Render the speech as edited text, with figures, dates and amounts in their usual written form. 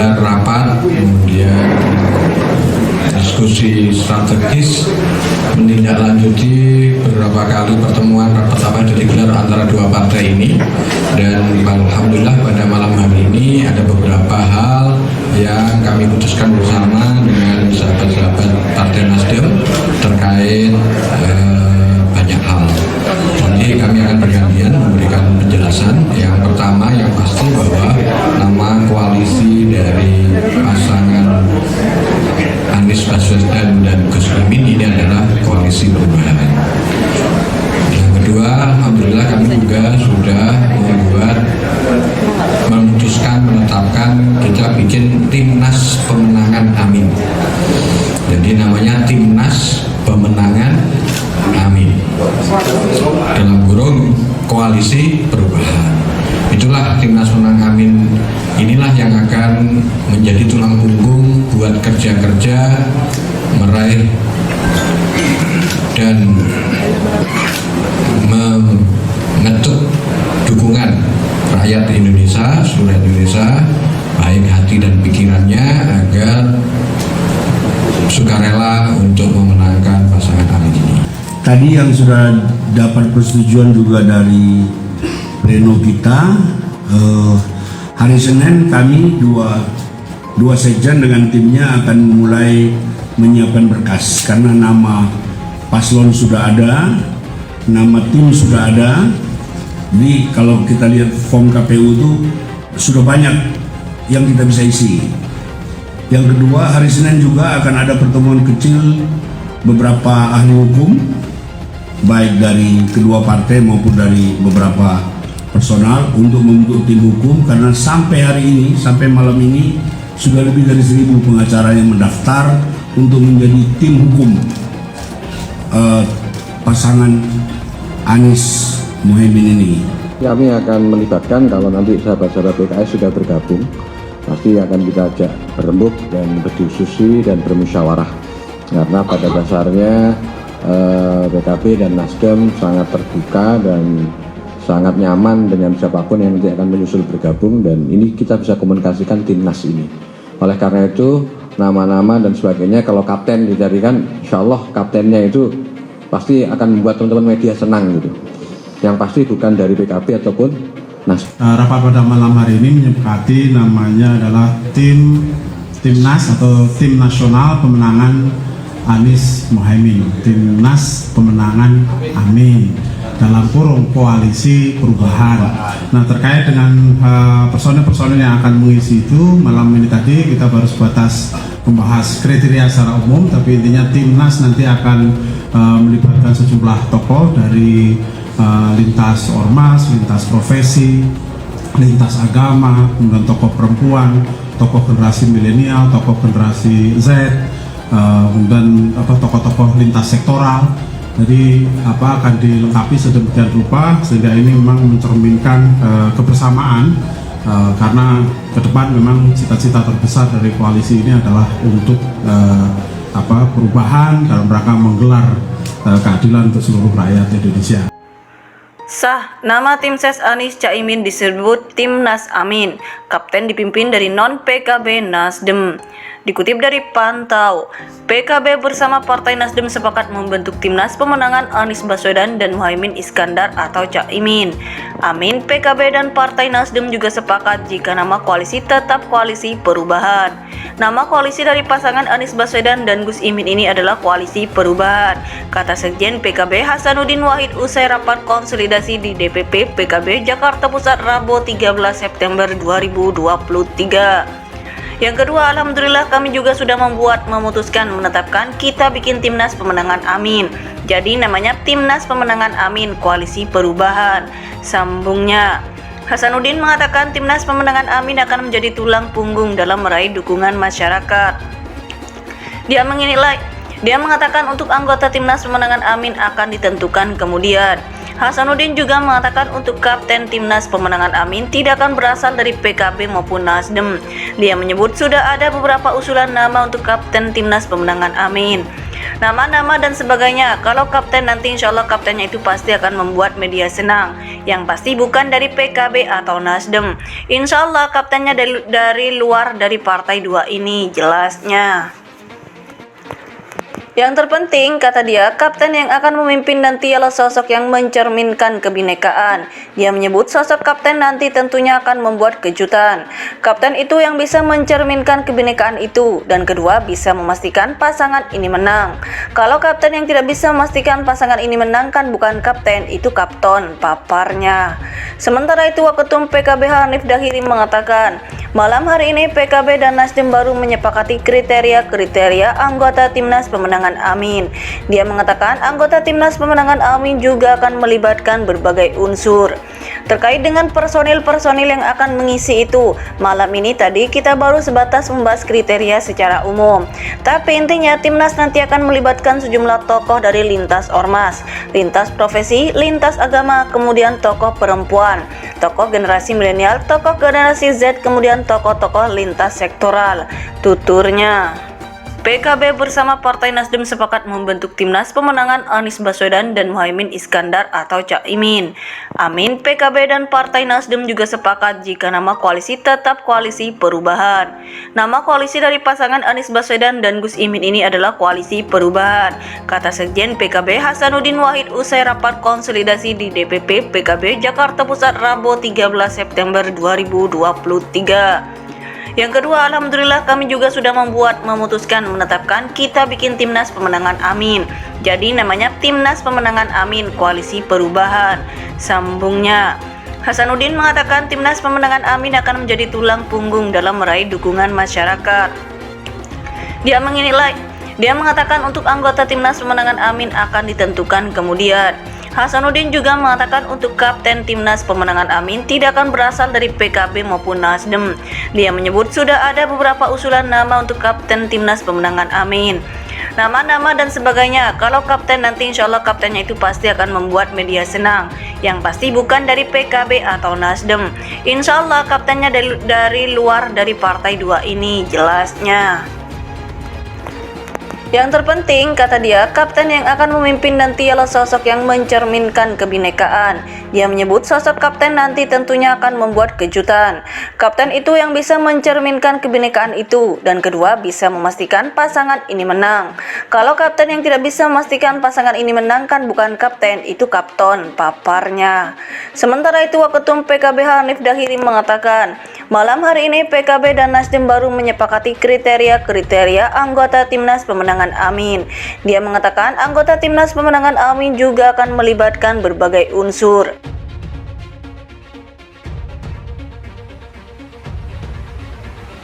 menggelar rapat, kemudian diskusi strategis, menindaklanjuti beberapa kali pertemuan rapat digelar antara dua partai ini, dan alhamdulillah pada malam hari ini ada beberapa hal yang kami putuskan bersama dengan sahabat-sahabat Partai Nasdem terkait banyak hal. Jadi kami akan bergantian memberikan penjelasan. Yang pertama, yang pasti bahwa nama koalisi dari pasangan Anies Baswedan dan Gus Imin ini adalah koalisi perubahan. Yang kedua, alhamdulillah kami juga sudah memutuskan menetapkan kita bikin Timnas Pemenangan Amin. Jadi namanya Timnas Pemenangan Amin. Dalam kurung koalisi perubahan. Itulah Timnas Pemenangan Amin. Inilah yang akan menjadi tulang punggung buat kerja-kerja meraih dan mengetuk dukungan rakyat Indonesia, seluruh Indonesia, baik hati dan pikirannya, agar sukarela untuk memenangkan pasangan Amin ini. Tadi yang sudah dapat persetujuan juga dari pleno kita, hari Senin kami dua sekjen dengan timnya akan mulai menyiapkan berkas, karena nama paslon sudah ada, nama tim sudah ada. Jadi kalau kita lihat form KPU itu sudah banyak yang kita bisa isi. Yang kedua, hari Senin juga akan ada pertemuan kecil beberapa ahli hukum, baik dari kedua partai maupun dari beberapa personal, untuk membentuk tim hukum, karena sampai hari ini, sampai malam ini sudah lebih dari 1.000 pengacara yang mendaftar untuk menjadi tim hukum pasangan Anies Muhaimin ini. Kami akan melibatkan, kalau nanti sahabat-sahabat PKS sudah bergabung, pasti akan kita ajak berembuk dan berdiskusi dan bermusyawarah, karena pada dasarnya PKB dan Nasdem sangat terbuka dan sangat nyaman dengan siapapun yang nanti akan menyusul bergabung, dan ini kita bisa komunikasikan timnas ini. Oleh karena itu, nama-nama dan sebagainya, kalau kapten dicarikan, insya Allah kaptennya itu pasti akan membuat teman-teman media senang gitu. Yang pasti bukan dari PKB ataupun Nasdem. Rapat pada malam hari ini menyepakati namanya adalah Timnas atau Tim Nasional Pemenangan Anies Muhaimin, Timnas Pemenangan Amin, dalam kurung koalisi perubahan. Nah, terkait dengan personel-personel yang akan mengisi itu, malam ini tadi kita baru sebatas membahas kriteria secara umum, tapi intinya Timnas nanti akan melibatkan sejumlah tokoh dari lintas ormas, lintas profesi, lintas agama, kemudian tokoh perempuan, tokoh generasi milenial, tokoh generasi Z, kemudian tokoh-tokoh lintas sektoral. Jadi akan dilengkapi sedemikian rupa sehingga ini memang mencerminkan kebersamaan, karena ke depan memang cita-cita terbesar dari koalisi ini adalah untuk perubahan dalam rangka menggelar keadilan untuk seluruh rakyat Indonesia. Sah, nama tim ses Anies Caimin disebut Timnas Amin. Kapten dipimpin dari non-PKB Nasdem. Dikutip dari Pantau, PKB bersama Partai Nasdem sepakat membentuk Timnas Pemenangan Anies Baswedan dan Muhaimin Iskandar atau Caimin. Amin, PKB dan Partai Nasdem juga sepakat jika nama koalisi tetap Koalisi Perubahan. Nama koalisi dari pasangan Anies Baswedan dan Gus Imin ini adalah Koalisi Perubahan, kata Sekjen PKB Hasanuddin Wahid usai rapat konsolidasi di DPP PKB Jakarta Pusat Rabu 13 September 2023. Yang kedua, alhamdulillah kami juga sudah memutuskan menetapkan kita bikin Timnas Pemenangan Amin. Jadi namanya Timnas Pemenangan Amin Koalisi Perubahan. Sambungnya, Hasanuddin mengatakan Timnas Pemenangan Amin akan menjadi tulang punggung dalam meraih dukungan masyarakat. Dia mengatakan untuk anggota Timnas Pemenangan Amin akan ditentukan kemudian. Hasanuddin juga mengatakan untuk Kapten Timnas Pemenangan Amin tidak akan berasal dari PKB maupun Nasdem. Dia menyebut sudah ada beberapa usulan nama untuk Kapten Timnas Pemenangan Amin. nama-nama dan sebagainya. Kalau kapten nanti insya Allah kaptennya itu pasti akan membuat media senang, yang pasti bukan dari PKB atau Nasdem. Insya Allah kaptennya dari luar dari partai dua ini jelasnya. Yang terpenting, kata dia, kapten yang akan memimpin nanti adalah sosok yang mencerminkan kebinekaan. Dia menyebut sosok kapten nanti tentunya akan membuat kejutan. Kapten itu yang bisa mencerminkan kebinekaan itu, dan kedua bisa memastikan pasangan ini menang. Kalau kapten yang tidak bisa memastikan pasangan ini menang kan bukan kapten, itu kapton, paparnya. Sementara itu, Waketum PKB Hanif Dahiri mengatakan, malam hari ini PKB dan Nasdem baru menyepakati kriteria anggota Timnas Pemenangan Amin. Dia mengatakan anggota Timnas Pemenangan Amin juga akan melibatkan berbagai unsur. Terkait dengan personil-personil yang akan mengisi itu, malam ini tadi kita baru sebatas membahas kriteria secara umum. Tapi intinya Timnas nanti akan melibatkan sejumlah tokoh dari lintas ormas, lintas profesi, lintas agama, kemudian tokoh perempuan, tokoh generasi milenial, tokoh generasi Z, kemudian tokoh-tokoh lintas sektoral, tuturnya. PKB bersama Partai Nasdem sepakat membentuk Timnas Pemenangan Anies Baswedan dan Muhaimin Iskandar atau Caimin. Amin, PKB dan Partai Nasdem juga sepakat jika nama koalisi tetap Koalisi Perubahan. Nama koalisi dari pasangan Anies Baswedan dan Gus Imin ini adalah Koalisi Perubahan, kata Sekjen PKB Hasanuddin Wahid usai rapat konsolidasi di DPP PKB Jakarta Pusat Rabu 13 September 2023. Yang kedua, alhamdulillah kami juga sudah memutuskan menetapkan kita bikin Timnas Pemenangan Amin. Jadi namanya Timnas Pemenangan Amin Koalisi Perubahan, sambungnya. Hasanuddin mengatakan Timnas Pemenangan Amin akan menjadi tulang punggung dalam meraih dukungan masyarakat. Dia mengatakan untuk anggota Timnas Pemenangan Amin akan ditentukan kemudian. Hasanuddin juga mengatakan untuk kapten Timnas Pemenangan Amin tidak akan berasal dari PKB maupun Nasdem. Dia menyebut sudah ada beberapa usulan nama untuk kapten Timnas Pemenangan Amin. Nama-nama dan sebagainya. Kalau kapten nanti insya Allah kaptennya itu pasti akan membuat media senang, yang pasti bukan dari PKB atau Nasdem. Insya Allah kaptennya dari luar dari partai dua ini jelasnya. Yang terpenting, kata dia, kapten yang akan memimpin nanti adalah sosok yang mencerminkan kebinekaan. Dia menyebut sosok kapten nanti tentunya akan membuat kejutan. Kapten itu yang bisa mencerminkan kebinekaan itu, dan kedua bisa memastikan pasangan ini menang. Kalau kapten yang tidak bisa memastikan pasangan ini menang kan bukan kapten, itu kapton, paparnya. Sementara itu, Waketum PKB Hanif Dahiri mengatakan, malam hari ini PKB dan Nasdem baru menyepakati kriteria anggota Timnas Pemenangan Amin. Dia mengatakan anggota Timnas Pemenangan Amin juga akan melibatkan berbagai unsur.